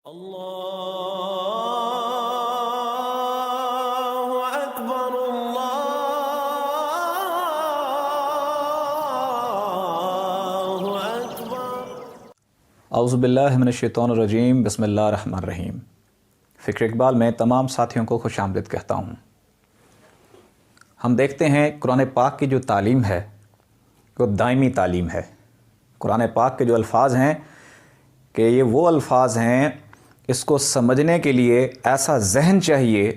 اللہ اکبر اللہ اکبر۔ اعوذ باللہ من الشیطان الرجیم، بسم اللہ الرحمن الرحیم۔ فکر اقبال میں تمام ساتھیوں کو خوش آمدید کہتا ہوں۔ ہم دیکھتے ہیں قرآن پاک کی جو تعلیم ہے وہ دائمی تعلیم ہے۔ قرآن پاک کے جو الفاظ ہیں کہ یہ وہ الفاظ ہیں، اس کو سمجھنے کے لیے ایسا ذہن چاہیے،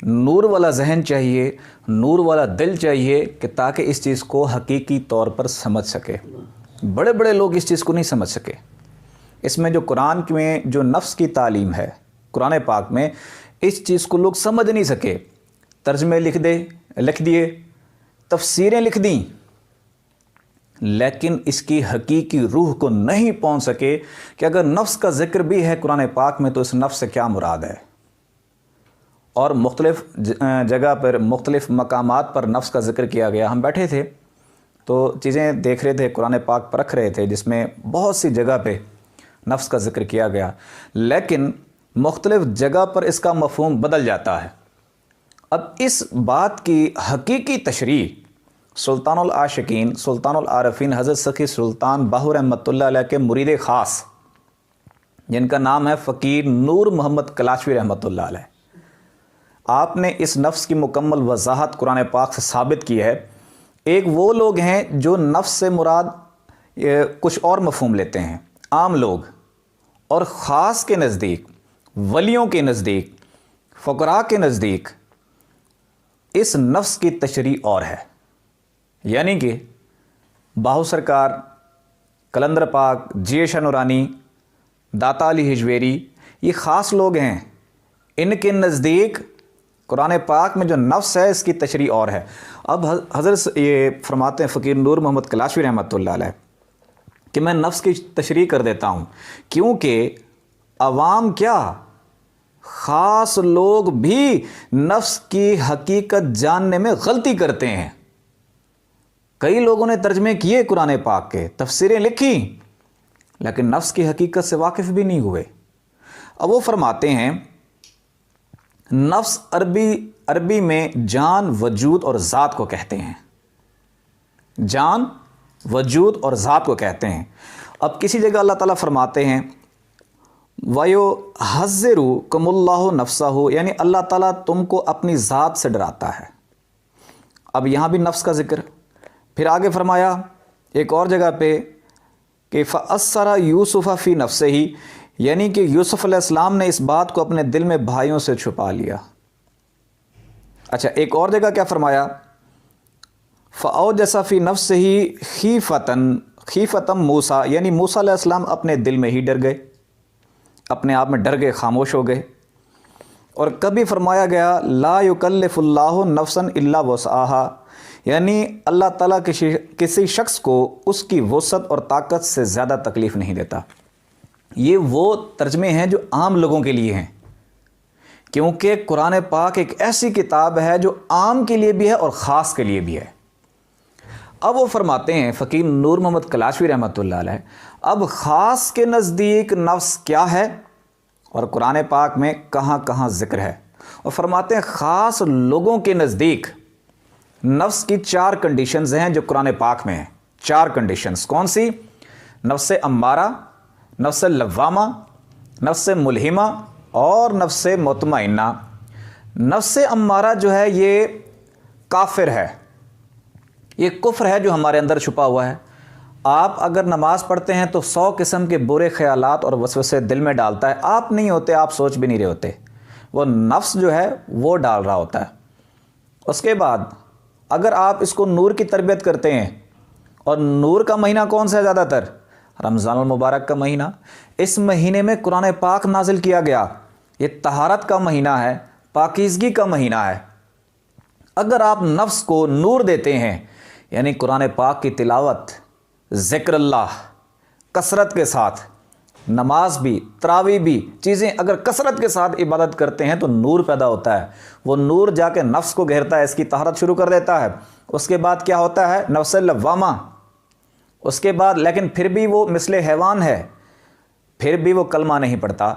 نور والا ذہن چاہیے، نور والا دل چاہیے کہ تاکہ اس چیز کو حقیقی طور پر سمجھ سکے۔ بڑے بڑے لوگ اس چیز کو نہیں سمجھ سکے۔ اس میں جو قرآن میں جو نفس کی تعلیم ہے قرآن پاک میں، اس چیز کو لوگ سمجھ نہیں سکے۔ ترجمے لکھ دیے، تفسیریں لکھ دیں، لیکن اس کی حقیقی روح کو نہیں پہنچ سکے کہ اگر نفس کا ذکر بھی ہے قرآن پاک میں تو اس نفس سے کیا مراد ہے۔ اور مختلف جگہ پر مختلف مقامات پر نفس کا ذکر کیا گیا۔ ہم بیٹھے تھے تو چیزیں دیکھ رہے تھے، قرآن پاک پرکھ رہے تھے، جس میں بہت سی جگہ پہ نفس کا ذکر کیا گیا، لیکن مختلف جگہ پر اس کا مفہوم بدل جاتا ہے۔ اب اس بات کی حقیقی تشریح سلطان العاشقین، سلطان العارفین حضرت سخی سلطان باہو رحمۃ اللہ علیہ کے مرید خاص، جن کا نام ہے فقیر نور محمد کلاشوی رحمۃ اللہ علیہ، آپ نے اس نفس کی مکمل وضاحت قرآن پاک سے ثابت کی ہے۔ ایک وہ لوگ ہیں جو نفس سے مراد کچھ اور مفہوم لیتے ہیں، عام لوگ، اور خاص کے نزدیک، ولیوں کے نزدیک، فقراء کے نزدیک اس نفس کی تشریح اور ہے۔ یعنی کہ باہو سرکار، کلندر پاک، جی شاہ نورانی، داتا علی ہجویری، یہ خاص لوگ ہیں۔ ان کے نزدیک قرآن پاک میں جو نفس ہے اس کی تشریح اور ہے۔ اب حضرت یہ فرماتے ہیں فقیر نور محمد کلاشوی رحمۃ اللہ علیہ کہ میں نفس کی تشریح کر دیتا ہوں، کیونکہ عوام کیا، خاص لوگ بھی نفس کی حقیقت جاننے میں غلطی کرتے ہیں۔ کئی لوگوں نے ترجمے کیے قرآن پاک کے، تفسیریں لکھی، لیکن نفس کی حقیقت سے واقف بھی نہیں ہوئے۔ اب وہ فرماتے ہیں نفس عربی میں جان، وجود اور ذات کو کہتے ہیں۔ جان، وجود اور ذات کو کہتے ہیں۔ اب کسی جگہ اللہ تعالیٰ فرماتے ہیں وَيُحَذِّرُكُمُ اللَّهُ نَفْسَهُ، یعنی اللہ تعالیٰ تم کو اپنی ذات سے ڈراتا ہے۔ اب یہاں بھی نفس کا ذکر، پھر آگے فرمایا ایک اور جگہ پہ کہ فَأَسَّرَ يُوسُفَ فِي نَفْسِهِ، یعنی کہ یوسف علیہ السلام نے اس بات کو اپنے دل میں بھائیوں سے چھپا لیا۔ اچھا، ایک اور جگہ کیا فرمایا فَأَوْجَسَ فِي نَفْسِهِ خِیفَةً مُوسیٰ، یعنی موسیٰ علیہ السلام اپنے دل میں ہی ڈر گئے، اپنے آپ میں ڈر گئے، خاموش ہو گئے۔ اور کبھی فرمایا گیا لا یکلف اللہ نفسا الا وسعها، یعنی اللہ تعالیٰ کسی شخص کو اس کی وسعت اور طاقت سے زیادہ تکلیف نہیں دیتا۔ یہ وہ ترجمے ہیں جو عام لوگوں کے لیے ہیں، کیونکہ قرآن پاک ایک ایسی کتاب ہے جو عام کے لیے بھی ہے اور خاص کے لیے بھی ہے۔ اب وہ فرماتے ہیں فقیر نور محمد کلاشوی رحمۃ اللہ علیہ، اب خاص کے نزدیک نفس کیا ہے اور قرآن پاک میں کہاں کہاں ذکر ہے۔ اور فرماتے ہیں خاص لوگوں کے نزدیک نفس کی 4 کنڈیشنز ہیں جو قرآن پاک میں ہیں۔ 4 کنڈیشنز کون سی؟ نفس امارہ، نفس لوامہ، نفس ملہمہ اور نفس مطمئنہ۔ نفس امارہ جو ہے یہ کافر ہے، یہ کفر ہے جو ہمارے اندر چھپا ہوا ہے۔ آپ اگر نماز پڑھتے ہیں تو 100 قسم کے برے خیالات اور وسوسے دل میں ڈالتا ہے، آپ نہیں ہوتے، آپ سوچ بھی نہیں رہے ہوتے، وہ نفس جو ہے وہ ڈال رہا ہوتا ہے۔ اس کے بعد اگر آپ اس کو نور کی تربیت کرتے ہیں، اور نور کا مہینہ کون سا ہے زیادہ تر؟ رمضان المبارک کا مہینہ۔ اس مہینے میں قرآن پاک نازل کیا گیا، یہ طہارت کا مہینہ ہے، پاکیزگی کا مہینہ ہے۔ اگر آپ نفس کو نور دیتے ہیں، یعنی قرآن پاک کی تلاوت، ذکر اللہ کثرت کے ساتھ، نماز بھی، تراویح بھی، چیزیں اگر کثرت کے ساتھ عبادت کرتے ہیں تو نور پیدا ہوتا ہے۔ وہ نور جا کے نفس کو گھیرتا ہے، اس کی طہارت شروع کر دیتا ہے۔ اس کے بعد کیا ہوتا ہے؟ نفس لوامہ۔ اس کے بعد لیکن پھر بھی وہ مثل حیوان ہے، پھر بھی وہ کلمہ نہیں پڑھتا،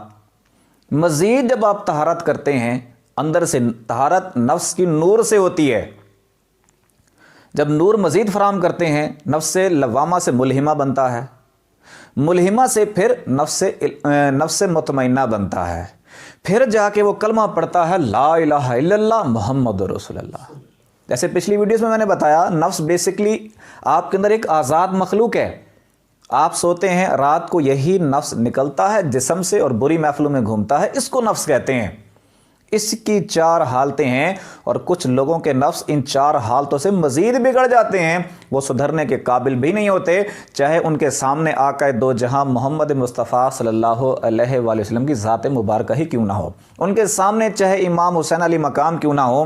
مزید جب آپ طہارت کرتے ہیں، اندر سے طہارت نفس کی نور سے ہوتی ہے، جب نور مزید فراہم کرتے ہیں نفس لوامہ سے ملہمہ بنتا ہے، ملہمہ سے پھر نفس مطمئنہ بنتا ہے، پھر جا کے وہ کلمہ پڑھتا ہے لا الہ الا اللہ محمد رسول اللہ۔ جیسے پچھلی ویڈیوز میں نے بتایا، نفس بیسکلی آپ کے اندر ایک آزاد مخلوق ہے۔ آپ سوتے ہیں، رات کو یہی نفس نکلتا ہے جسم سے اور بری محفلوں میں گھومتا ہے، اس کو نفس کہتے ہیں۔ اس کی 4 حالتیں ہیں، اور کچھ لوگوں کے نفس ان 4 حالتوں سے مزید بگڑ جاتے ہیں، وہ سدھرنے کے قابل بھی نہیں ہوتے، چاہے ان کے سامنے آقا دو جہاں محمد مصطفیٰ صلی اللہ علیہ وآلہ وسلم کی ذات مبارکہ ہی کیوں نہ ہو، ان کے سامنے چاہے امام حسین علی مقام کیوں نہ ہو،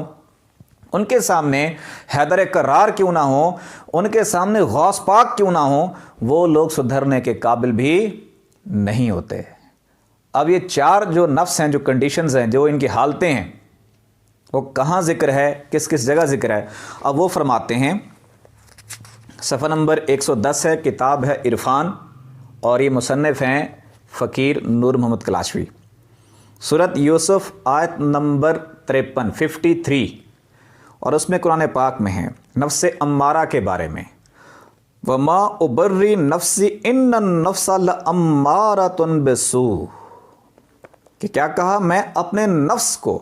ان کے سامنے حیدر کرار کیوں نہ ہو، ان کے سامنے غوث پاک کیوں نہ ہو، وہ لوگ سدھرنے کے قابل بھی نہیں ہوتے۔ اب یہ 4 جو نفس ہیں، جو کنڈیشنز ہیں، جو ان کی حالتیں ہیں، وہ کہاں ذکر ہے، کس کس جگہ ذکر ہے؟ اب وہ فرماتے ہیں، صفحہ نمبر 110 ہے، کتاب ہے عرفان، اور یہ مصنف ہیں فقیر نور محمد کلاشوی۔ سورۃ یوسف آیت نمبر 53 53، اور اس میں قرآن پاک میں ہے نفس امارہ کے بارے میں، وما ابری نفسی ان النفس لامارۃ بالسوء، کہ کیا کہا، میں اپنے نفس کو،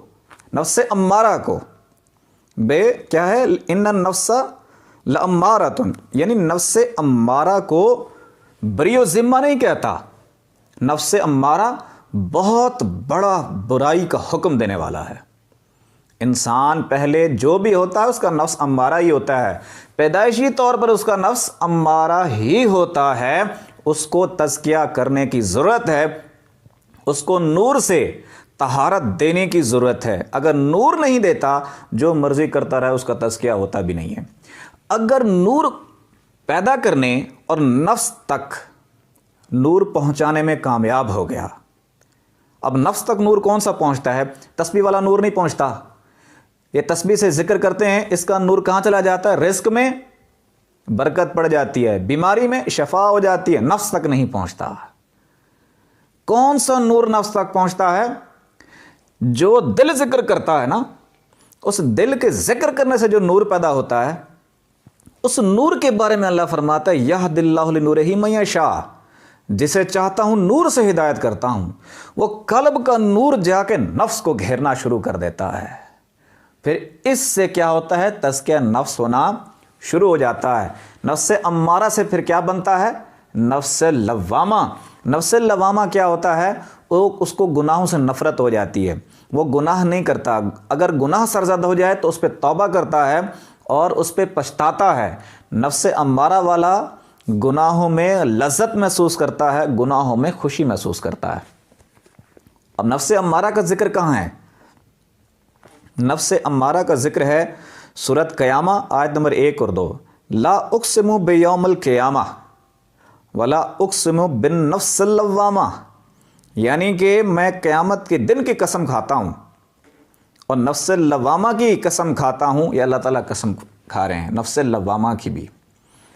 نفس امارہ کو، کیا ہے، ان النفس لامارۃ، یعنی نفس امارہ کو بری و ذمہ نہیں کہتا، نفس امارہ بہت بڑا برائی کا حکم دینے والا ہے۔ انسان پہلے جو بھی ہوتا ہے اس کا نفس امارہ ہی ہوتا ہے، پیدائشی طور پر اس کا نفس امارہ ہی ہوتا ہے، اس کو تزکیہ کرنے کی ضرورت ہے، اس کو نور سے طہارت دینے کی ضرورت ہے۔ اگر نور نہیں دیتا، جو مرضی کرتا رہے، اس کا تزکیہ ہوتا بھی نہیں ہے۔ اگر نور پیدا کرنے اور نفس تک نور پہنچانے میں کامیاب ہو گیا، اب نفس تک نور کون سا پہنچتا ہے؟ تسبیح والا نور نہیں پہنچتا۔ یہ تسبیح سے ذکر کرتے ہیں، اس کا نور کہاں چلا جاتا ہے؟ رزق میں برکت پڑ جاتی ہے، بیماری میں شفا ہو جاتی ہے، نفس تک نہیں پہنچتا۔ کون سا نور نفس تک پہنچتا ہے؟ جو دل ذکر کرتا ہے نا، اس دل کے ذکر کرنے سے جو نور پیدا ہوتا ہے، اس نور کے بارے میں اللہ فرماتا ہے یہد اللہ لنورہ من یشاء، جسے چاہتا ہوں نور سے ہدایت کرتا ہوں۔ وہ قلب کا نور جا کے نفس کو گھیرنا شروع کر دیتا ہے، پھر اس سے کیا ہوتا ہے؟ تزکیہ نفس ہونا شروع ہو جاتا ہے۔ نفس امارہ سے پھر کیا بنتا ہے؟ نفس لوامہ۔ نفس لوامہ کیا ہوتا ہے؟ اس کو گناہوں سے نفرت ہو جاتی ہے، وہ گناہ نہیں کرتا، اگر گناہ سرزد ہو جائے تو اس پہ توبہ کرتا ہے اور اس پہ پچھتاتا ہے۔ نفس امارہ والا گناہوں میں لذت محسوس کرتا ہے، گناہوں میں خوشی محسوس کرتا ہے۔ اب نفس امارہ کا ذکر کہاں ہے؟ نفس امارہ کا ذکر ہے سورۃ قیامہ آیت نمبر 1 اور 2، لا اقسم بیوم القیامہ ولا اقسم بالنفس اللوامہ، یعنی کہ میں قیامت کے دن کی قسم کھاتا ہوں اور نفس لوامہ کی قسم کھاتا ہوں۔ یہ اللہ تعالیٰ قسم کھا رہے ہیں نفس لوامہ کی بھی۔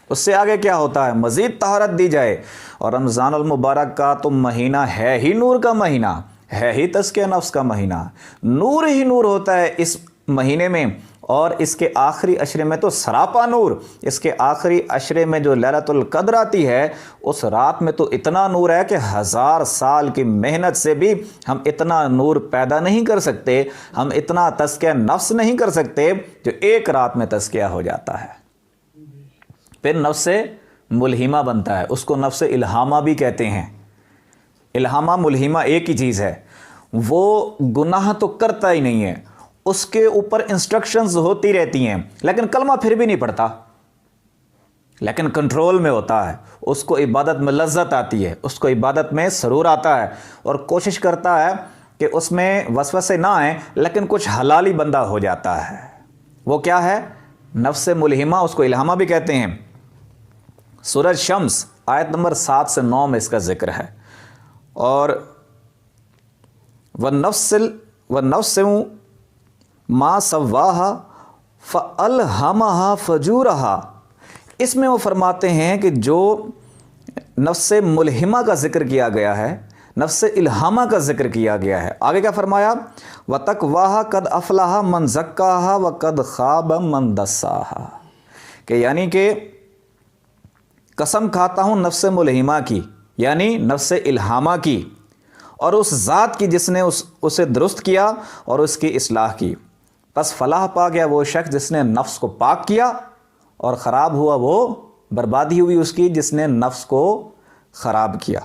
اس سے آگے کیا ہوتا ہے؟ مزید طہارت دی جائے، اور رمضان المبارک کا تو مہینہ ہے ہی نور کا مہینہ، ہے ہی تزکیہ نفس کا مہینہ، نور ہی نور ہوتا ہے اس مہینے میں، اور اس کے آخری عشرے میں تو سراپا نور۔ اس کے آخری عشرے میں جو لیلۃ القدر آتی ہے، اس رات میں تو اتنا نور ہے کہ 1000 سال کی محنت سے بھی ہم اتنا نور پیدا نہیں کر سکتے، ہم اتنا تزکیہ نفس نہیں کر سکتے جو ایک رات میں تزکیہ ہو جاتا ہے۔ پھر نفس ملہمہ بنتا ہے، اس کو نفس الہامہ بھی کہتے ہیں۔ الہامہ ملہمہ ایک ہی چیز ہے، وہ گناہ تو کرتا ہی نہیں ہے، اس کے اوپر انسٹرکشنز ہوتی رہتی ہیں، لیکن کلمہ پھر بھی نہیں پڑھتا، لیکن کنٹرول میں ہوتا ہے، اس کو عبادت میں لذت آتی ہے، اس کو عبادت میں سرور آتا ہے، اور کوشش کرتا ہے کہ اس میں وسوسے نہ آئیں، لیکن کچھ حلالی بندہ ہو جاتا ہے۔ وہ کیا ہے؟ نفس ملہمہ، اس کو الہامہ بھی کہتے ہیں۔ سورۃ شمس آیت نمبر 7 سے 9 میں اس کا ذکر ہے، اور وَالنَّفْسِ مَا سَوَّاهَا فَأَلْهَمَهَا فَجُورَهَا، اس میں وہ فرماتے ہیں کہ جو نفس ملہمہ کا ذکر کیا گیا ہے، نفس الہامہ کا ذکر کیا گیا ہے. آگے کیا فرمایا؟ وَتَقْوَاهَا قَدْ أَفْلَحَ مَنْ زَكَّاهَا وَقَدْ خَابَ مَنْ دَسَّاهَا کہ یعنی کہ قسم کھاتا ہوں نفس ملہمہ کی، یعنی نفس الہامہ کی، اور اس ذات کی جس نے اسے درست کیا اور اس کی اصلاح کی. پس فلاح پا گیا وہ شخص جس نے نفس کو پاک کیا، اور خراب ہوا وہ بربادی ہوئی اس کی جس نے نفس کو خراب کیا.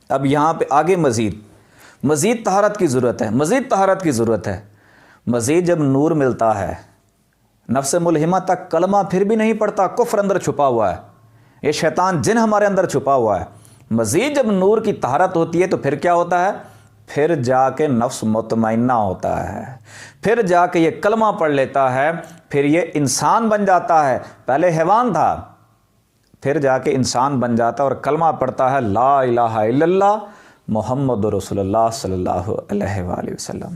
اب یہاں پہ آگے مزید طہارت کی ضرورت ہے، مزید طہارت کی ضرورت ہے. مزید جب نور ملتا ہے، نفس ملہمہ تک کلمہ پھر بھی نہیں پڑتا، کفر اندر چھپا ہوا ہے، یہ شیطان جن ہمارے اندر چھپا ہوا ہے. مزید جب نور کی طہارت ہوتی ہے تو پھر کیا ہوتا ہے؟ پھر جا کے نفس مطمئنہ ہوتا ہے، پھر جا کے یہ کلمہ پڑھ لیتا ہے، پھر یہ انسان بن جاتا ہے. پہلے حیوان تھا، پھر جا کے انسان بن جاتا ہے اور کلمہ پڑھتا ہے لا الہ الا اللہ محمد رسول اللہ صلی اللہ علیہ وآلہ وسلم.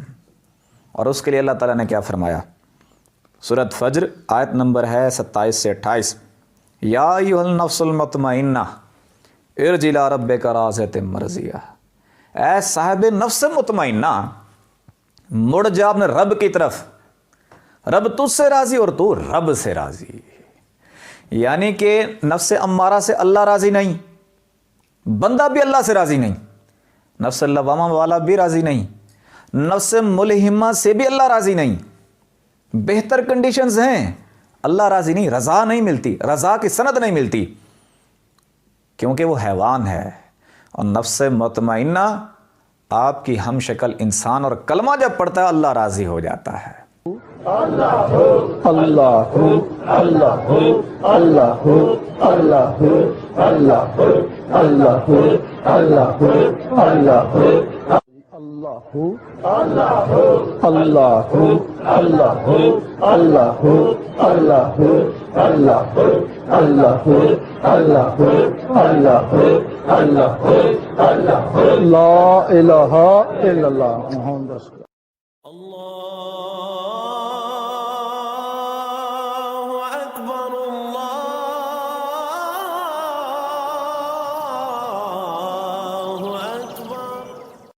اور اس کے لیے اللہ تعالیٰ نے کیا فرمایا؟ سورۃ فجر آیت نمبر ہے 27 سے 28. یا ایھا النفس المطمئنہ ارجعی الی ربک راضیۃ مرضیہ. اے صاحب نفس مطمئنہ، مڑ جا اپنے رب کی طرف. رب تجھ سے راضی اور تو رب سے راضی. یعنی کہ نفس امارہ سے اللہ راضی نہیں، بندہ بھی اللہ سے راضی نہیں، نفس لوامہ والا بھی راضی نہیں، نفس ملہمہ سے بھی اللہ راضی نہیں. بہتر کنڈیشنز ہیں، اللہ راضی نہیں، رضا نہیں ملتی، رضا کی سند نہیں ملتی، کیونکہ وہ حیوان ہے. اور نفس مطمئنہ آپ کی ہم شکل انسان، اور کلمہ جب پڑھتا ہے اللہ راضی ہو جاتا ہے. اللہ اللہ اللہ اللہ اللہ اللہ اللہ اللہ اللہ اللہ اللہ اللہ اللہ اللہ اللہ اللہ اللہ اللہ اللہ لا الہ الا اللہ محمد رسول اللہ. اللہ